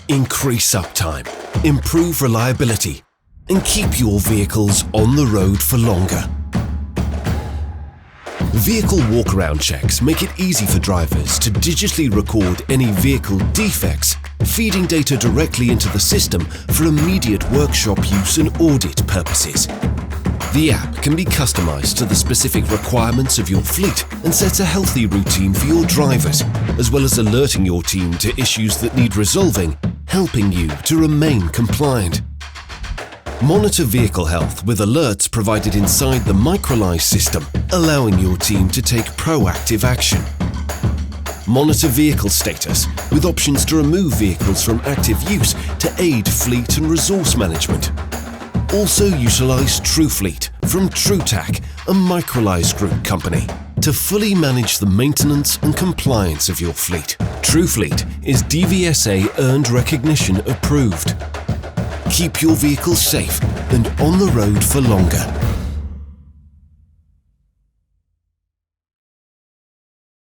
increase uptime, improve reliability, and keep your vehicles on the road for longer. Vehicle walk-around checks make it easy for drivers to digitally record any vehicle defects, feeding data directly into the system for immediate workshop use and audit purposes. The app can be customized to the specific requirements of your fleet and sets a healthy routine for your drivers, as well as alerting your team to issues that need resolving, helping you to remain compliant. Monitor vehicle health with alerts provided inside the Microlise system, allowing your team to take proactive action. Monitor vehicle status with options to remove vehicles from active use to aid fleet and resource management. Also utilize TrueFleet from TrueTac, a Microlise Group company, to fully manage the maintenance and compliance of your fleet. TrueFleet is DVSA Earned Recognition approved. Keep your vehicle safe and on the road for longer.